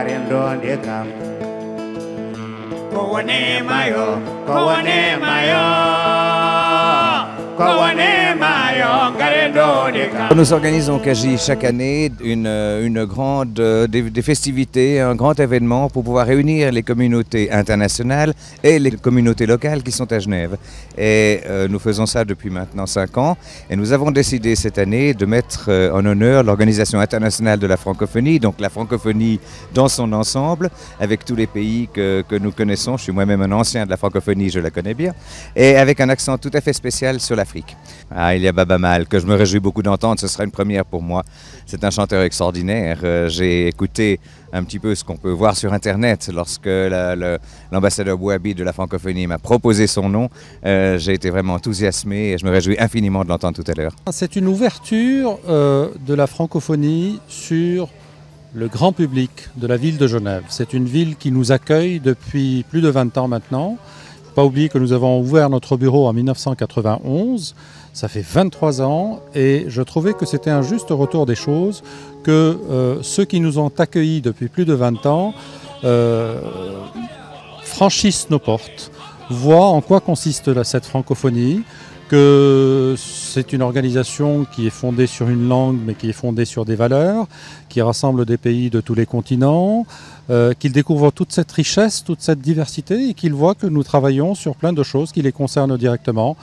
Garendo de Cam. Kowane Mayo, Kowane Mayo, Kowane Mayo, Garendo de Cam. Nous organisons au Kaji chaque année une grande des festivités, un grand événement pour pouvoir réunir les communautés internationales et les communautés locales qui sont à Genève. Et nous faisons ça depuis maintenant 5 ans. Et nous avons décidé cette année de mettre en honneur l'Organisation internationale de la francophonie, donc la francophonie dans son ensemble, avec tous les pays que nous connaissons. Je suis moi-même un ancien de la francophonie, je la connais bien, et avec un accent tout à fait spécial sur l'Afrique. Ah, il y a Baba Mal, que je me réjouis beaucoup d'entendre, ce sera une première pour moi. C'est un chanteur extraordinaire. J'ai écouté un petit peu ce qu'on peut voir sur Internet lorsque l'ambassadeur Bouabi de la francophonie m'a proposé son nom. J'ai été vraiment enthousiasmé et je me réjouis infiniment de l'entendre tout à l'heure. C'est une ouverture de la francophonie sur le grand public de la ville de Genève. C'est une ville qui nous accueille depuis plus de 20 ans maintenant. Il ne faut pas oublier que nous avons ouvert notre bureau en 1991. Ça fait 23 ans et je trouvais que c'était un juste retour des choses, que ceux qui nous ont accueillis depuis plus de 20 ans franchissent nos portes, voient en quoi consiste cette francophonie, que c'est une organisation qui est fondée sur une langue mais qui est fondée sur des valeurs, qui rassemble des pays de tous les continents, qu'ils découvrent toute cette richesse, toute cette diversité et qu'ils voient que nous travaillons sur plein de choses qui les concernent directement.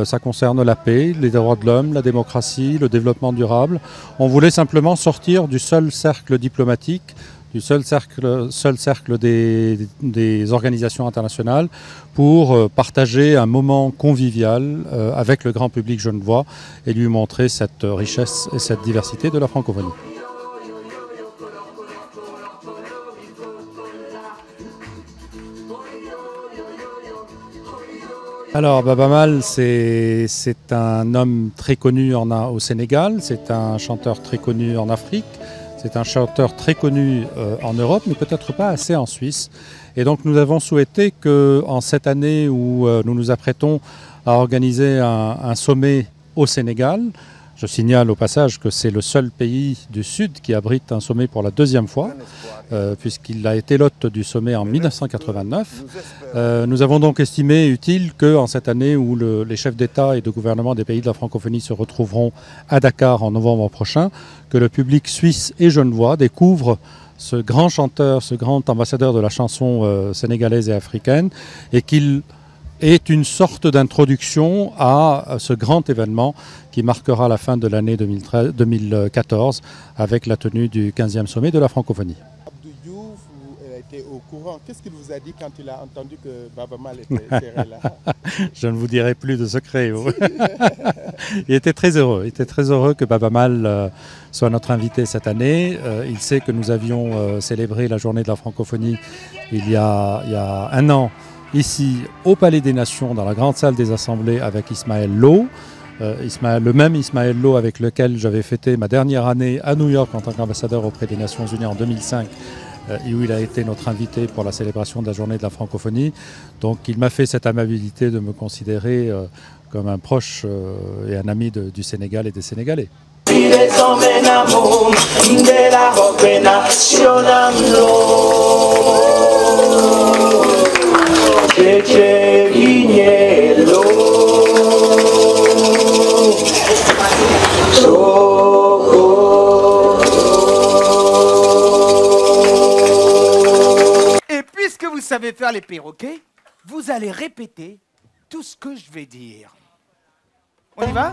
Ça concerne la paix, les droits de l'homme, la démocratie, le développement durable. On voulait simplement sortir du seul cercle diplomatique, du seul cercle des organisations internationales pour partager un moment convivial avec le grand public genevois et lui montrer cette richesse et cette diversité de la francophonie. Alors Baba Mal, c'est un homme très connu au Sénégal, c'est un chanteur très connu en Afrique. C'est un chanteur très connu en Europe, mais peut-être pas assez en Suisse. Et donc nous avons souhaité qu'en cette année où nous nous apprêtons à organiser un sommet au Sénégal, je signale au passage que c'est le seul pays du Sud qui abrite un sommet pour la 2e fois, puisqu'il a été l'hôte du sommet en 1989. Nous avons donc estimé utile qu'en cette année où les chefs d'État et de gouvernement des pays de la francophonie se retrouveront à Dakar en novembre prochain, que le public suisse et genevois découvre ce grand chanteur, ce grand ambassadeur de la chanson sénégalaise et africaine, et qu'il est une sorte d'introduction à ce grand événement qui marquera la fin de l'année 2014 avec la tenue du 15e sommet de la francophonie. Abdou Diouf était au courant. Qu'est-ce qu'il vous a dit quand il a entendu que Baba Mal était là? Je ne vous dirai plus de secret. Il était très heureux. Il était très heureux que Baba Mal soit notre invité cette année. Il sait que nous avions célébré la journée de la francophonie il y a 1 an ici au Palais des Nations, dans la grande salle des assemblées avec Ismaël Lo. Le même Ismaël Lo avec lequel j'avais fêté ma dernière année à New York en tant qu'ambassadeur auprès des Nations Unies en 2005 et où il a été notre invité pour la célébration de la journée de la francophonie. Donc il m'a fait cette amabilité de me considérer comme un proche et un ami du Sénégal et des Sénégalais. Et puisque vous savez faire les perroquets, vous allez répéter tout ce que je vais dire. On y va?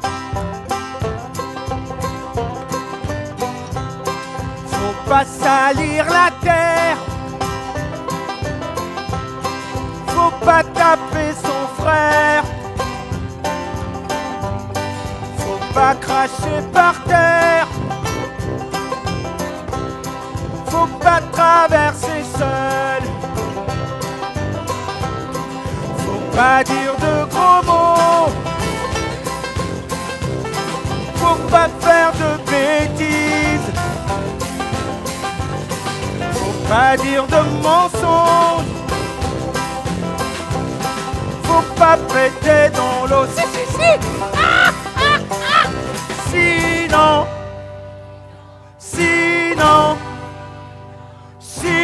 Faut pas salir la terre, faut pas taper son frère, faut pas cracher par terre, faut pas traverser seul, faut pas dire de gros mots, faut pas faire de bêtises, faut pas dire de mensonges, faut pas prêter dans l'eau. Si, si, si. Ah, ah, ah. Sinon,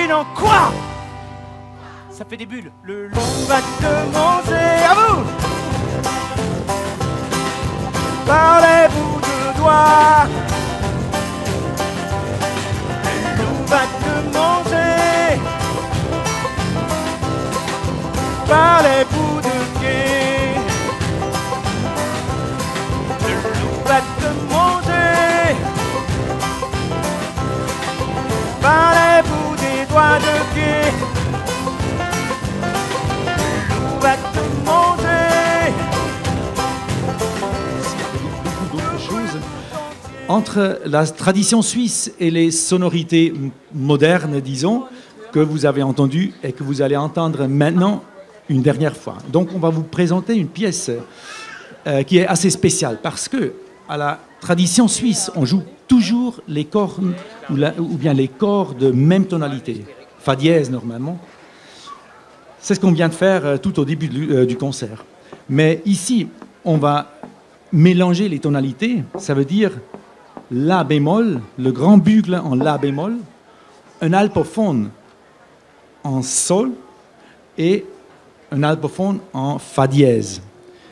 non, quoi? Ça fait des bulles. Le loup va te manger. À vous. Par les bouts de doigts. Le loup va te manger. Par les bouts de quai. Le loup va te manger. Par les bouts des doigts de quai. Le loup va te manger. Beaucoup d'autres choses. Entre la tradition suisse et les sonorités modernes, disons, que vous avez entendues et que vous allez entendre maintenant une dernière fois. Donc, on va vous présenter une pièce qui est assez spéciale parce que à la tradition suisse, on joue toujours les cornes ou bien les corps de même tonalité, fa dièse normalement. C'est ce qu'on vient de faire tout au début du concert. Mais ici, on va mélanger les tonalités. Ça veut dire la bémol, le grand bugle en la bémol, un alpophone en sol et un alpophone en fa dièse.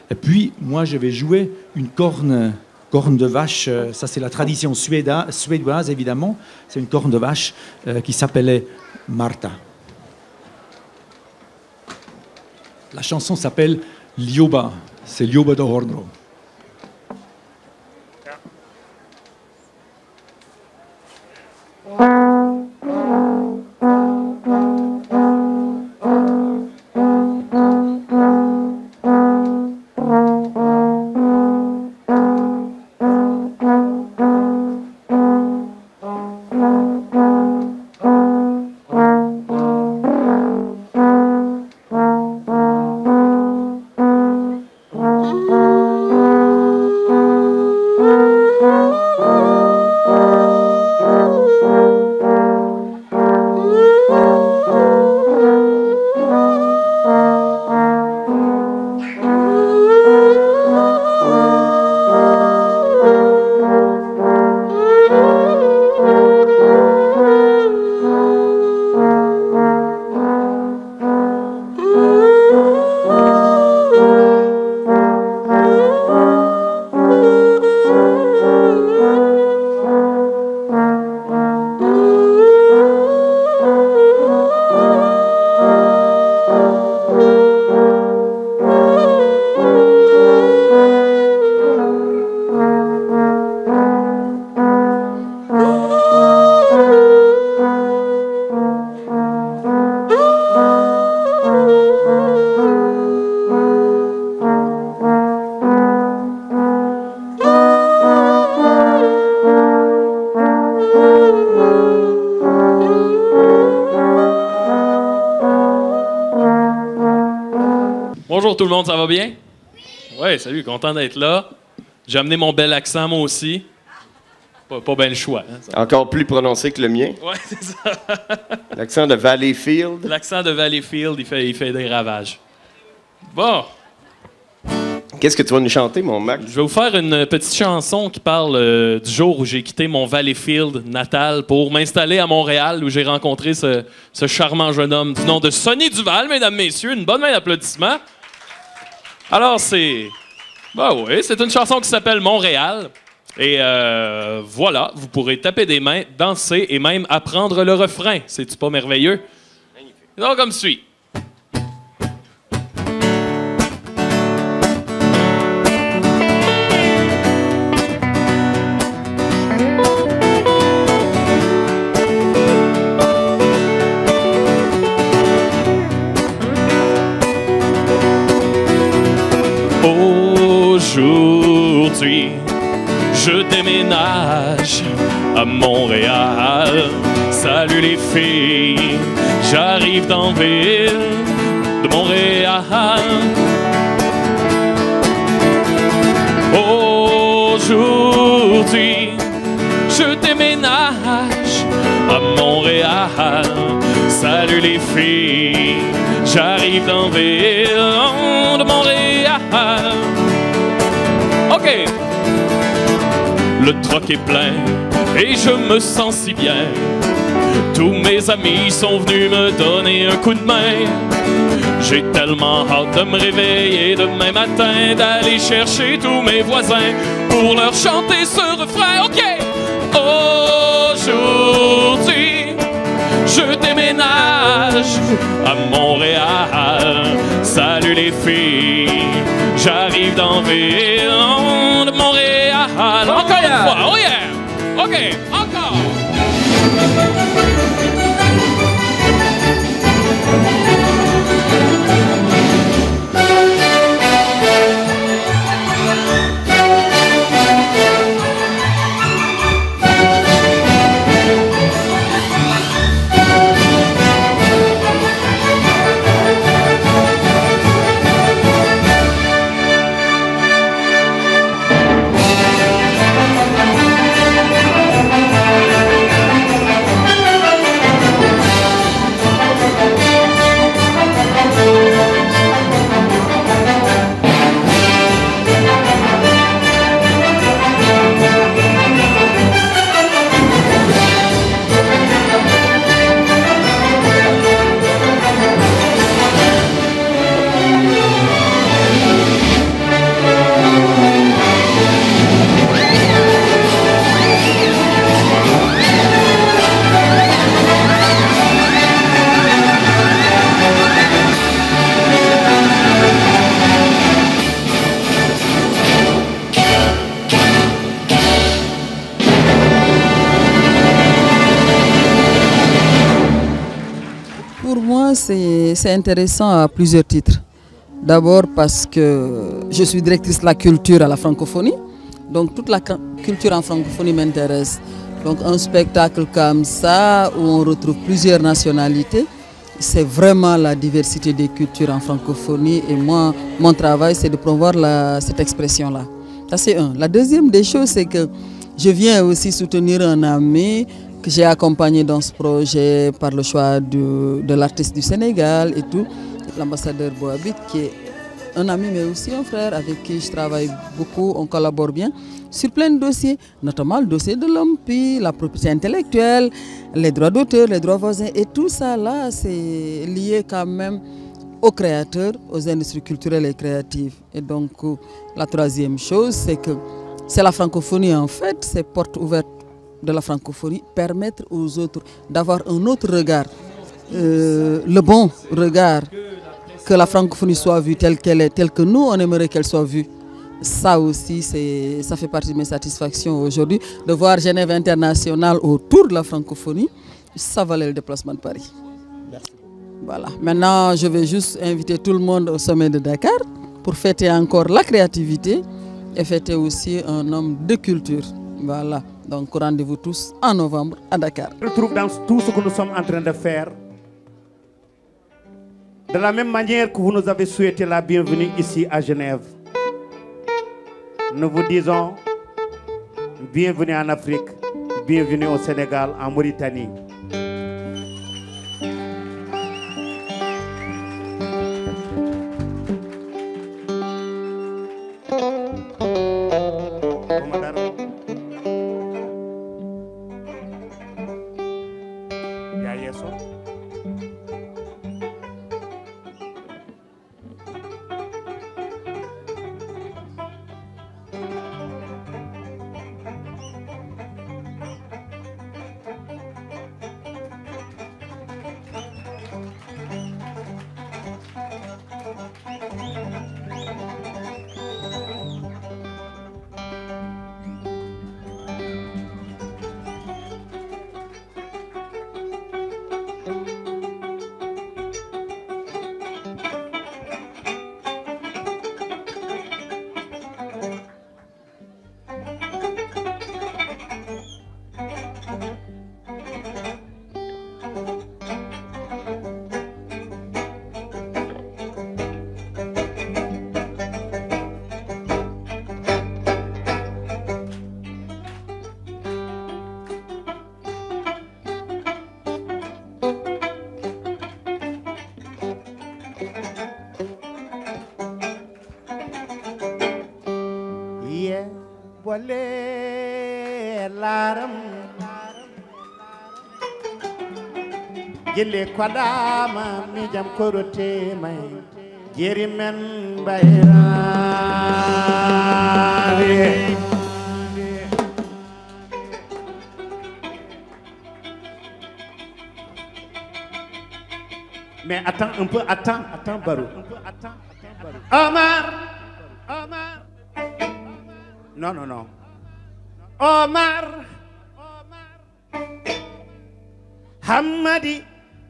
Et puis, moi, je vais jouer une corne de vache. Ça, c'est la tradition suédoise, évidemment. C'est une corne de vache qui s'appelait Martha. La chanson s'appelle Ljoba. C'est Ljoba de Hordro. Bonjour tout le monde, ça va bien? Ouais, salut, content d'être là. J'ai amené mon bel accent, moi aussi. Pas bien le choix. Hein, encore plus prononcé que le mien. Ouais, c'est ça. L'accent de Valleyfield. L'accent de Valleyfield, il fait des ravages. Bon. Qu'est-ce que tu vas nous chanter, mon Mac? Je vais vous faire une petite chanson qui parle du jour où j'ai quitté mon Valleyfield natal pour m'installer à Montréal, où j'ai rencontré ce charmant jeune homme du nom de Sonny Duval, mesdames, messieurs. Une bonne main d'applaudissements. Alors, c'est... Ben oui, c'est une chanson qui s'appelle Montréal. Et voilà, vous pourrez taper des mains, danser et même apprendre le refrain. C'est-tu pas merveilleux? Donc, comme suit. Aujourd'hui, je déménage à Montréal. Salut les filles, j'arrive dans la ville de Montréal. Aujourd'hui, je déménage à Montréal. Salut les filles, j'arrive dans la ville de Montréal. OK. Le troc est plein et je me sens si bien. Tous mes amis sont venus me donner un coup de main. J'ai tellement hâte de me réveiller demain matin, d'aller chercher tous mes voisins pour leur chanter ce refrain. OK! Aujourd'hui, je déménage à Montréal. Salut les filles, j'arrive dans la ville de Montréal. Encore une fois, oh yeah! OK, encore! C'est intéressant à plusieurs titres. D'abord parce que je suis directrice de la culture à la francophonie. Donc toute la culture en francophonie m'intéresse. Donc un spectacle comme ça où on retrouve plusieurs nationalités, c'est vraiment la diversité des cultures en francophonie. Et moi, mon travail, c'est de promouvoir cette expression-là. Ça, c'est un. La deuxième des choses, c'est que je viens aussi soutenir un ami que j'ai accompagné dans ce projet par le choix de l'artiste du Sénégal et tout, l'ambassadeur Boabit, qui est un ami mais aussi un frère avec qui je travaille beaucoup, on collabore bien sur plein de dossiers, notamment le dossier de l'OMPI, la propriété intellectuelle, les droits d'auteur, les droits voisins, et tout ça là, c'est lié quand même aux créateurs, aux industries culturelles et créatives. Et donc, la troisième chose, c'est que c'est la francophonie en fait, ces portes ouvertes de la francophonie, permettre aux autres d'avoir un autre regard, le bon regard, que la francophonie soit vue telle qu'elle est, telle que nous on aimerait qu'elle soit vue. Ça aussi, ça fait partie de mes satisfactions aujourd'hui, de voir Genève Internationale autour de la francophonie. Ça valait le déplacement de Paris. Merci. Voilà. Maintenant, je vais juste inviter tout le monde au sommet de Dakar pour fêter encore la créativité et fêter aussi un homme de culture. Voilà. Donc rendez-vous tous en novembre à Dakar. On retrouve dans tout ce que nous sommes en train de faire. De la même manière que vous nous avez souhaité la bienvenue ici à Genève, nous vous disons bienvenue en Afrique, bienvenue au Sénégal, en Mauritanie. gille kodama mi jam korote may jeri men bayraade. Mais attends un peu, attends Barou. Omar. Non. Omar. Hamadi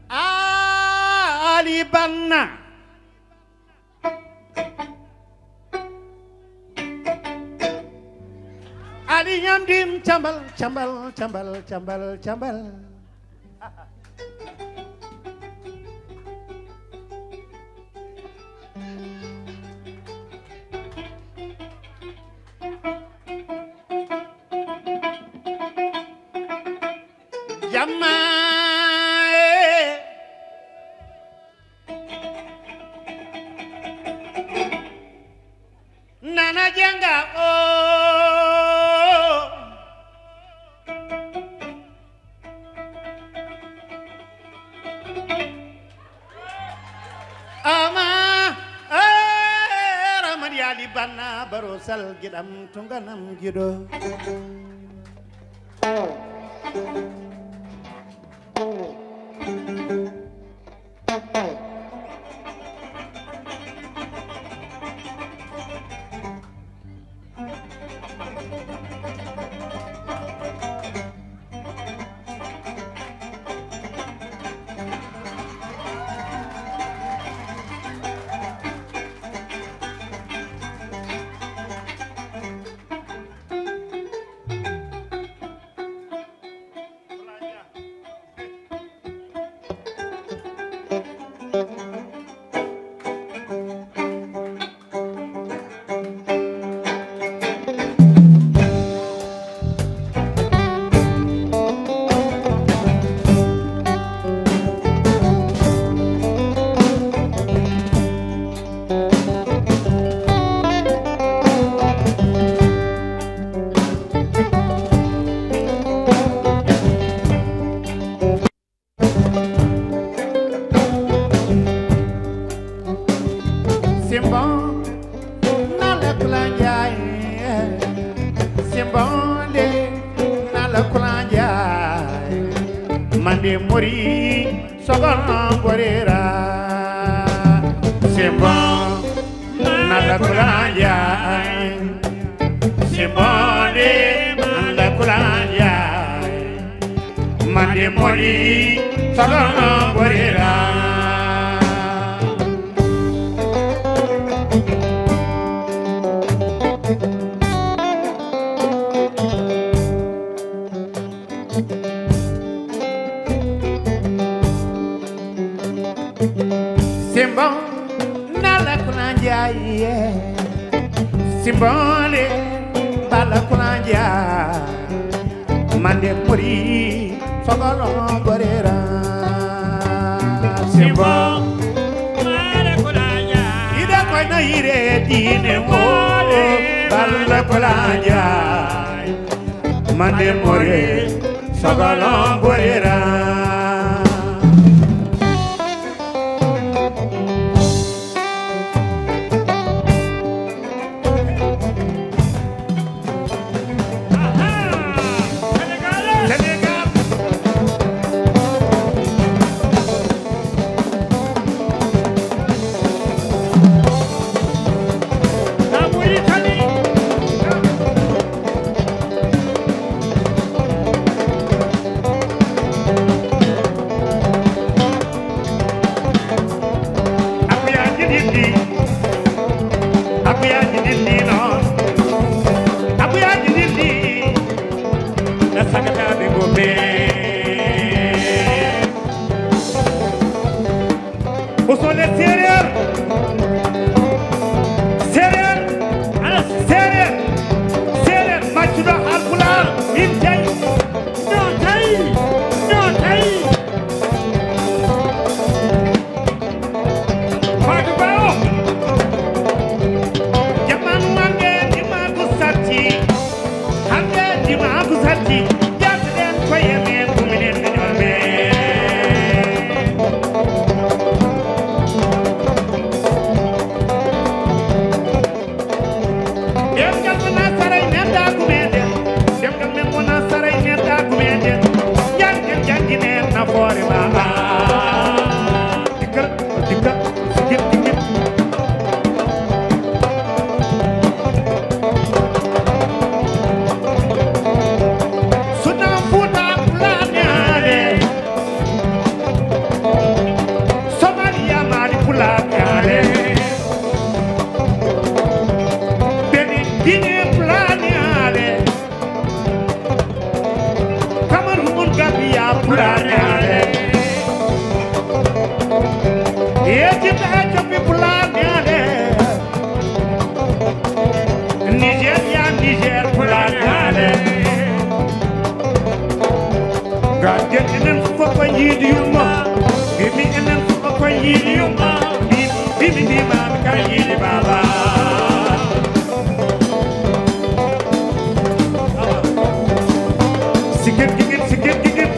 Ali Banna. Ali Yamdim Chambal. Nana Janga Ramadi Ali Banna Barosal Gidam Tunganam Gido. Mande mori sogon gorera Simba nada kulanja Simbole nada kulanja Mande mori sogon gorera Simba nala kulanja Simbole bala kulanja Mande muri sogolo gorera Simba nala kulanja Ida koy na ire dine wo bala kulanja Mande muri sogolo gorera yiidi yumma gimi enen fof ko yiidi yumma bimi ndima ka yiidi baba sikir gigit sikir gigit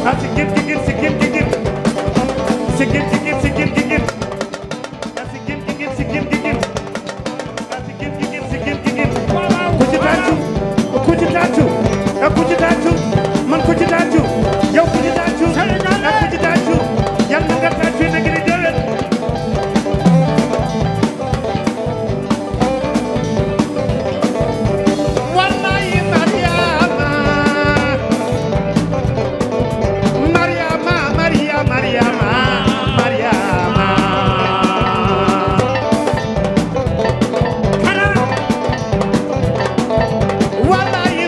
a sikir gigit sikir gigit sikir gigit sikir gigit a sikir gigit sikir gigit a sikir gigit sikir gigit ku ci tàccu man ku ci tàccu yow ku ci tàccu ak ku ci tàccu yal na nga tàccu na gën a déwén wallahi Mariama wallahi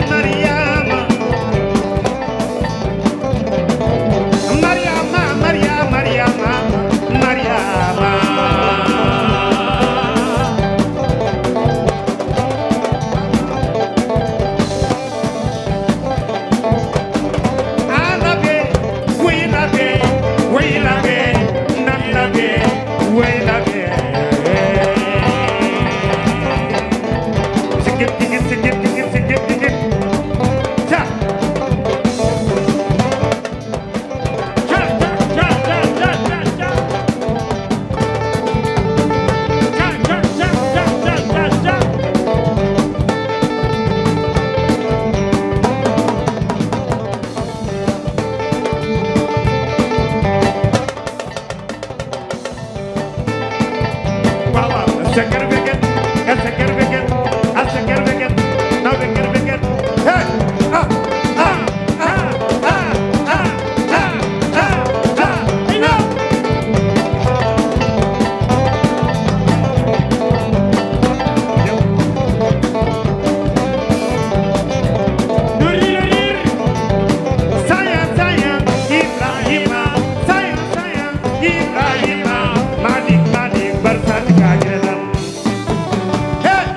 Mariama alabe waylabe nanabe waylabe sikip cha Sakar vegan, now vegan, hey, Ibrahima, Madik, Barsat Kajelam. Hey!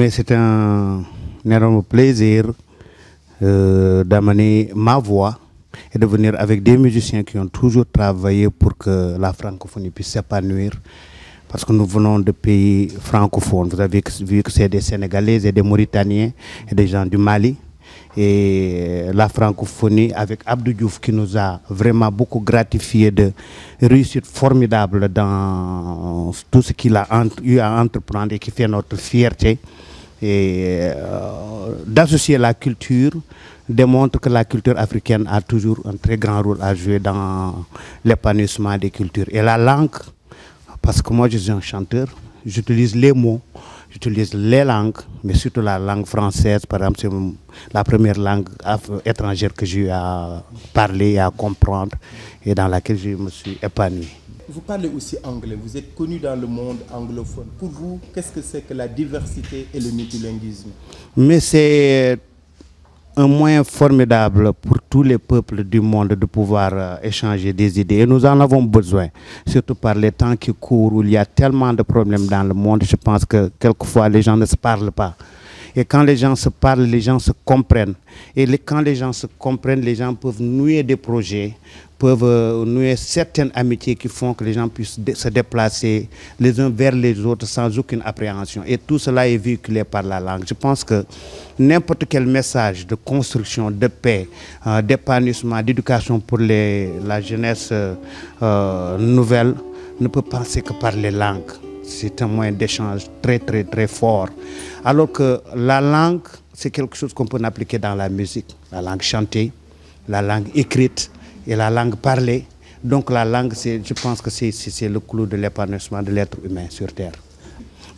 C'est un énorme plaisir d'amener ma voix et de venir avec des musiciens qui ont toujours travaillé pour que la francophonie puisse s'épanouir. Parce que nous venons de pays francophones. Vous avez vu que c'est des Sénégalais et des Mauritaniens et des gens du Mali. Et la francophonie avec Abdou Diouf qui nous a vraiment beaucoup gratifié de réussite formidable dans tout ce qu'il a eu à entreprendre et qui fait notre fierté. Et d'associer la culture démontre que la culture africaine a toujours un très grand rôle à jouer dans l'épanouissement des cultures. Et la langue, parce que moi je suis un chanteur, j'utilise les mots, j'utilise les langues, mais surtout la langue française, par exemple, c'est la première langue étrangère que j'ai eu à parler et à comprendre et dans laquelle je me suis épanoui. Vous parlez aussi anglais, vous êtes connu dans le monde anglophone. Pour vous, qu'est-ce que c'est que la diversité et le multilinguisme? Mais c'est un moyen formidable pour tous les peuples du monde de pouvoir échanger des idées. Et nous en avons besoin, surtout par les temps qui courent où il y a tellement de problèmes dans le monde. Je pense que quelquefois les gens ne se parlent pas. Et quand les gens se parlent, les gens se comprennent. Et quand les gens se comprennent, les gens peuvent nouer des projets, peuvent nouer certaines amitiés qui font que les gens puissent se déplacer les uns vers les autres sans aucune appréhension. Et tout cela est véhiculé par la langue. Je pense que n'importe quel message de construction, de paix, d'épanouissement, d'éducation pour la jeunesse nouvelle ne peut passer que par les langues. C'est un moyen d'échange très, très, très fort. Alors que la langue, c'est quelque chose qu'on peut appliquer dans la musique. La langue chantée, la langue écrite et la langue parlée. Donc la langue, je pense que c'est le clou de l'épanouissement de l'être humain sur Terre.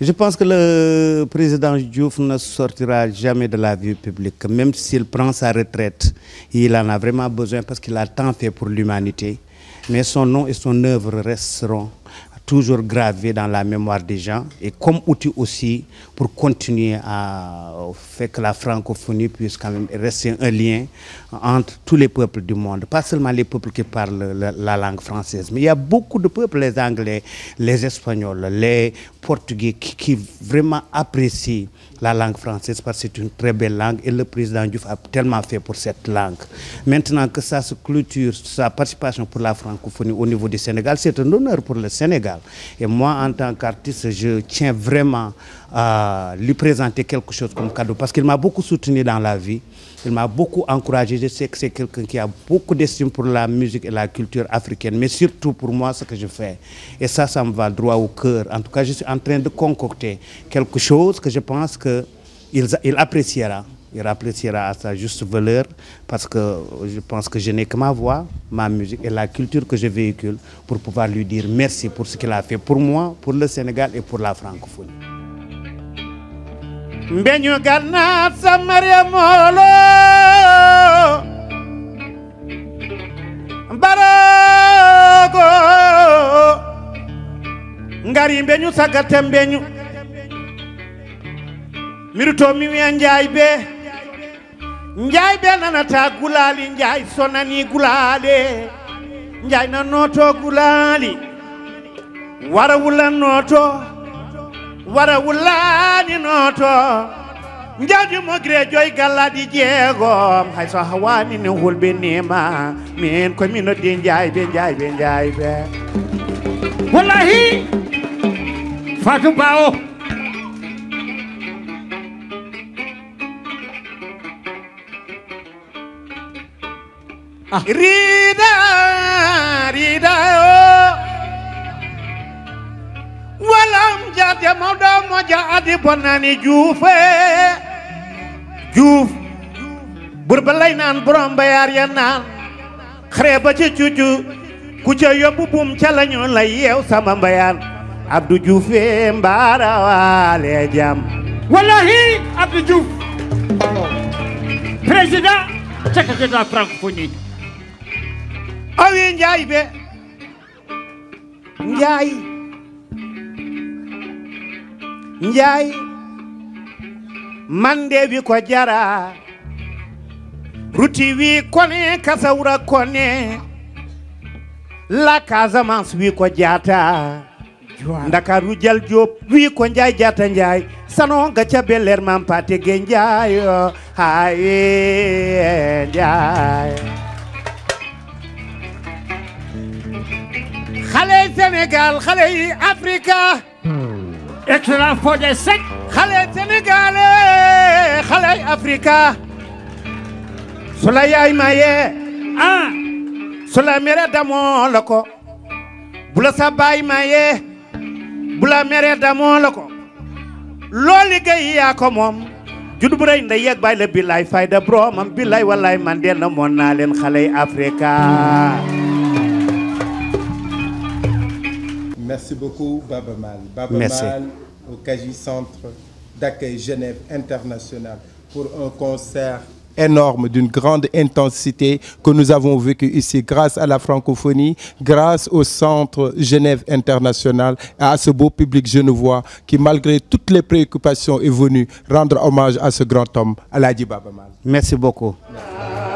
Je pense que le président Diouf ne sortira jamais de la vie publique. Même s'il prend sa retraite, il en a vraiment besoin parce qu'il a tant fait pour l'humanité. Mais son nom et son œuvre resteront toujours gravé dans la mémoire des gens et comme outil aussi pour continuer à faire que la francophonie puisse quand même rester un lien entre tous les peuples du monde, pas seulement les peuples qui parlent la langue française, mais il y a beaucoup de peuples, les Anglais, les Espagnols, les Portugais qui vraiment apprécient la langue française parce que c'est une très belle langue et le président Diouf a tellement fait pour cette langue. Maintenant que ça se clôture, sa participation pour la francophonie au niveau du Sénégal, c'est un honneur pour le Sénégal. Et moi, en tant qu'artiste, je tiens vraiment à lui présenter quelque chose comme cadeau parce qu'il m'a beaucoup soutenu dans la vie. Il m'a beaucoup encouragé. Je sais que c'est quelqu'un qui a beaucoup d'estime pour la musique et la culture africaine, mais surtout pour moi, ce que je fais. Et ça me va droit au cœur. En tout cas, je suis en train de concocter quelque chose que je pense qu'il appréciera. Il appréciera à sa juste valeur parce que je pense que je n'ai que ma voix, ma musique et la culture que je véhicule pour pouvoir lui dire merci pour ce qu'il a fait pour moi, pour le Sénégal et pour la francophonie. Mbenyu Gana Samaria Molo Barago Ngari Mbenyu Sagate Mbenyu Miruto Miwi Njaibe Njaibe nanata gulali Njai sonani gulali Njai na noto gulali Wara wula noto Wara wulani noto Njadi mogre joy galadi jego hay so hawani ne hulbe nema min ko min de njaibe wallahi Fatou Bao Rida Walam jade mawdo moja adi bonani Dioufé Diouf burbalay nan borom bayar ya nan xare ba ci cucu ku ca yobbu bum ca lañu lay yew sama mbayaan Abdou Dioufé mbara wale jam wallahi Abdou Diouf président de la francophonie awi Njaay be Njaay mande wi ko jara ruti wi kone kasawra kone la Casamance wi ko jata Ndakaaru jal Jóob wi ko Njaay jaata Njaay sano nga ca Bel-Air Maam Paate Gey Njaay haye Njaay xale Sénégal xale yi Afrika Excellent Fodé Seck. xale Sénégal xale yi Afrika su la yaay maye su la mere damoo la ko bu la sa baay maye bu la mere damoo la ko loo liggéey yaa ko moom judd bu rëy nda yeeg baay la billaay fayda bromam billaay wallaay man de na moon naa leen xale yi Afrika. Merci beaucoup Baba Maal. Baba Merci. Maal au Kaji Centre d'accueil Genève International pour un concert énorme d'une grande intensité que nous avons vécu ici grâce à la francophonie, grâce au Centre Genève International et à ce beau public genevois qui malgré toutes les préoccupations est venu rendre hommage à ce grand homme, Aladji Baba Maal. Merci beaucoup. Merci.